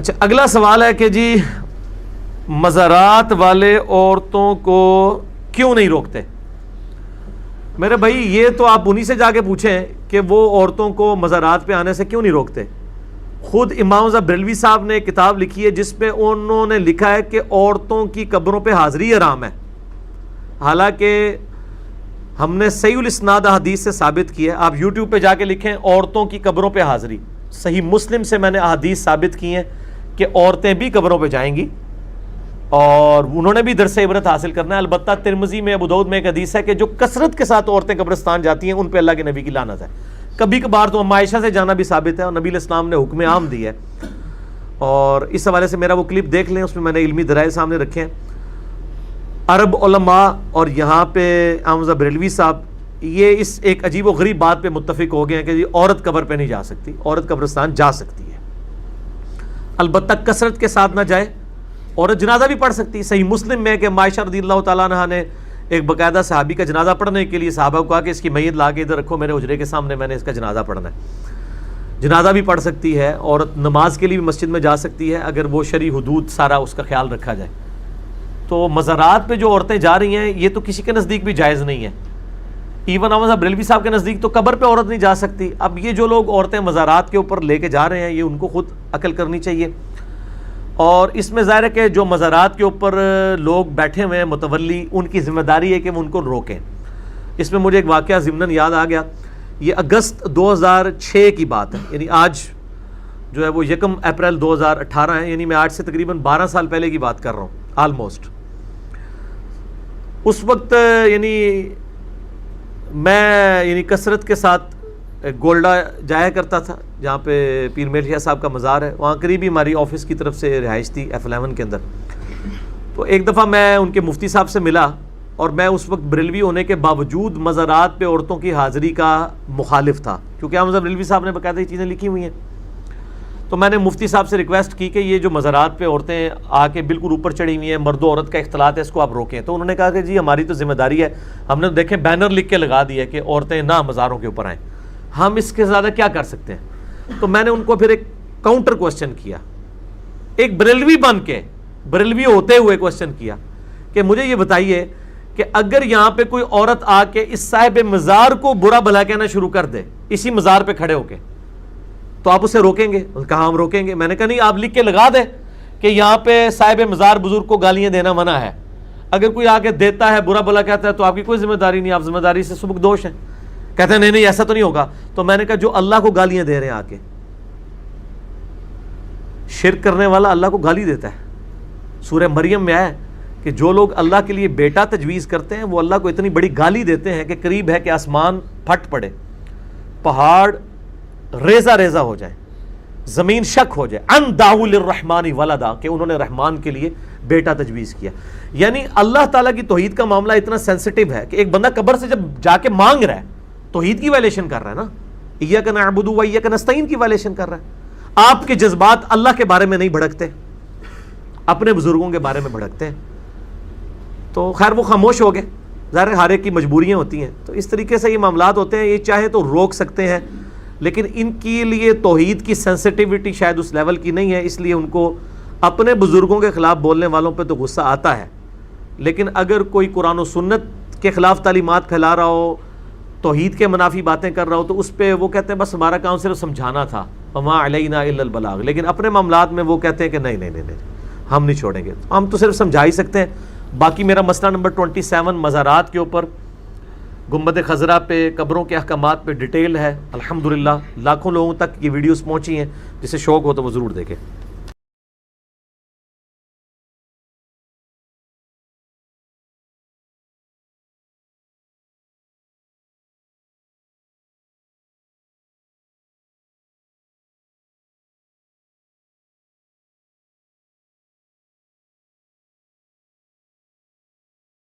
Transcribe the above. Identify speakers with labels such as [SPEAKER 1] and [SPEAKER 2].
[SPEAKER 1] اچھا اگلا سوال ہے کہ جی مزارات والے عورتوں کو کیوں نہیں روکتے؟ میرے بھائی یہ تو آپ انہی سے جا کے پوچھیں کہ وہ عورتوں کو مزارات پہ آنے سے کیوں نہیں روکتے. خود امام رضا بریلوی صاحب نے ایک کتاب لکھی ہے جس پہ انہوں نے لکھا ہے کہ عورتوں کی قبروں پہ حاضری حرام ہے. حالانکہ ہم نے صحیح الاسناد حدیث سے ثابت کی ہے. آپ یوٹیوب پہ جا کے لکھیں عورتوں کی قبروں پہ حاضری. صحیح مسلم سے میں نے احادیث ثابت کی ہیں کہ عورتیں بھی قبروں پہ جائیں گی اور انہوں نے بھی درس عبرت حاصل کرنا ہے. البتہ ترمذی میں ابو داؤد میں ایک حدیث ہے کہ جو کثرت کے ساتھ عورتیں قبرستان جاتی ہیں ان پہ اللہ کے نبی کی لعنت ہے. کبھی کبھار تو ام عائشہ سے جانا بھی ثابت ہے اور نبی علیہ السلام نے حکم عام دی ہے. اور اس حوالے سے میرا وہ کلپ دیکھ لیں, اس میں میں نے علمی دلائل سامنے رکھے ہیں. عرب علماء اور یہاں پہ امام رضا بریلوی صاحب یہ اس ایک عجیب و غریب بات پہ متفق ہو گئے ہیں کہ جی عورت قبر پہ نہیں جا سکتی, عورت قبرستان جا سکتی ہے, البتہ کثرت کے ساتھ نہ جائے. عورت جنازہ بھی پڑھ سکتی ہے. صحیح مسلم میں کہ عائشہ رضی اللہ تعالیٰ عنہا نے ایک باقاعدہ صحابی کا جنازہ پڑھنے کے لیے صحابہ کو کہا کہ اس کی میت لا کے ادھر رکھو میرے حجرے کے سامنے, میں نے اس کا جنازہ پڑھنا ہے. جنازہ بھی پڑھ سکتی ہے. عورت نماز کے لیے بھی مسجد میں جا سکتی ہے اگر وہ شرعی حدود سارا اس کا خیال رکھا جائے. تو مزارات پہ جو عورتیں جا رہی ہیں یہ تو کسی کے نزدیک بھی جائز نہیں ہے. ایون امام بریلوی صاحب کے نزدیک تو قبر پہ عورت نہیں جا سکتی. اب یہ جو لوگ عورتیں مزارات کے اوپر لے کے جا رہے ہیں یہ ان کو خود عقل کرنی چاہیے. اور اس میں ظاہر ہے کہ جو مزارات کے اوپر لوگ بیٹھے ہوئے ہیں متولی, ان کی ذمہ داری ہے کہ وہ ان کو روکیں. اس میں مجھے ایک واقعہ ضمناً یاد آ گیا. یہ اگست 2006 کی بات ہے, یعنی آج جو ہے وہ 1 اپریل 2018 ہے, یعنی میں آج سے تقریباً 12 سال پہلے کی بات کر رہا ہوں آلموسٹ. اس وقت میں کثرت کے ساتھ گولڈا جایا کرتا تھا جہاں پہ پیر میل شاہ صاحب کا مزار ہے. وہاں قریبی ہماری آفس کی طرف سے رہائش تھی F11 کے اندر. تو ایک دفعہ میں ان کے مفتی صاحب سے ملا اور میں اس وقت بریلوی ہونے کے باوجود مزارات پہ عورتوں کی حاضری کا مخالف تھا, کیونکہ احمد بریلوی صاحب نے باقاعدہ یہ چیزیں لکھی ہوئی ہیں. تو میں نے مفتی صاحب سے ریکویسٹ کی کہ یہ جو مزارات پہ عورتیں آ کے بالکل اوپر چڑھی ہوئی ہیں, مرد و عورت کا اختلاط ہے, اس کو آپ روکیں. تو انہوں نے کہا کہ جی ہماری تو ذمہ داری ہے, ہم نے دیکھیں بینر لکھ کے لگا دیا کہ عورتیں نہ مزاروں کے اوپر آئیں, ہم اس کے زیادہ کیا کر سکتے ہیں. تو میں نے ان کو پھر ایک کاؤنٹر کوسچن کیا, ایک بریلوی بن کے, بریلوی ہوتے ہوئے کوسچن کیا کہ مجھے یہ بتائیے کہ اگر یہاں پہ کوئی عورت آ کے اس صاحب مزار کو برا بھلا کہنا شروع کر دے اسی مزار پہ کھڑے ہو کے, تو آپ اسے روکیں گے؟ کہا ہم روکیں گے. میں نے کہا نہیں, آپ لکھ کے لگا دیں کہ یہاں پہ صاحب مزار بزرگ کو گالیاں دینا منع ہے. اگر کوئی آ کے دیتا ہے, برا بھلا کہتا ہے, تو آپ کی کوئی ذمہ داری نہیں, آپ ذمہ داری سے سبکدوش ہیں. کہتے ہیں نہیں نہیں ایسا تو نہیں ہوگا. تو میں نے کہا جو اللہ کو گالیاں دے رہے ہیں آ کے, شرک کرنے والا اللہ کو گالی دیتا ہے. سورہ مریم میں ہے کہ جو لوگ اللہ کے لیے بیٹا تجویز کرتے ہیں وہ اللہ کو اتنی بڑی گالی دیتے ہیں کہ قریب ہے کہ آسمان پھٹ پڑے, پہاڑ ریزہ ریزہ ہو جائے, زمین شک ہو جائے. ان دعوا للرحمن ولدا, کہ انہوں نے رحمان کے لیے بیٹا تجویز کیا. یعنی اللہ تعالیٰ کی توحید کا معاملہ اتنا سینسٹیو ہے کہ ایک بندہ قبر سے جب جا کے مانگ رہا ہے توحید کی وائلیشن کر رہا ہے نا, ایاک نعبد و ایاک نستعین کی وائلیشن کر رہا ہے. آپ کے جذبات اللہ کے بارے میں نہیں بھڑکتے, اپنے بزرگوں کے بارے میں بھڑکتے ہیں. تو خیر وہ خاموش ہو گئے, ظاہر ہر ایک کی مجبوریاں ہوتی ہیں. تو اس طریقے سے یہ معاملات ہوتے ہیں. یہ چاہے تو روک سکتے ہیں لیکن ان کے لیے توحید کی سینسٹیوٹی شاید اس لیول کی نہیں ہے, اس لیے ان کو اپنے بزرگوں کے خلاف بولنے والوں پہ تو غصہ آتا ہے. لیکن اگر کوئی قرآن و سنت کے خلاف تعلیمات پھیلا رہا ہو, توحید کے منافی باتیں کر رہا ہو, تو اس پہ وہ کہتے ہیں بس ہمارا کام صرف سمجھانا تھا, وما علینا الا البلاغ. لیکن اپنے معاملات میں وہ کہتے ہیں کہ نہیں نہیں نہیں ہم نہیں چھوڑیں گے. ہم تو صرف سمجھا ہی سکتے ہیں. باقی میرا مسئلہ نمبر 27 مزارات کے اوپر, گنبد خضرا پہ قبروں کے احکامات پہ ڈیٹیل ہے. الحمدللہ لاکھوں لوگوں تک یہ ویڈیوز پہنچی ہیں, جسے شوق ہو تو وہ ضرور دیکھیں.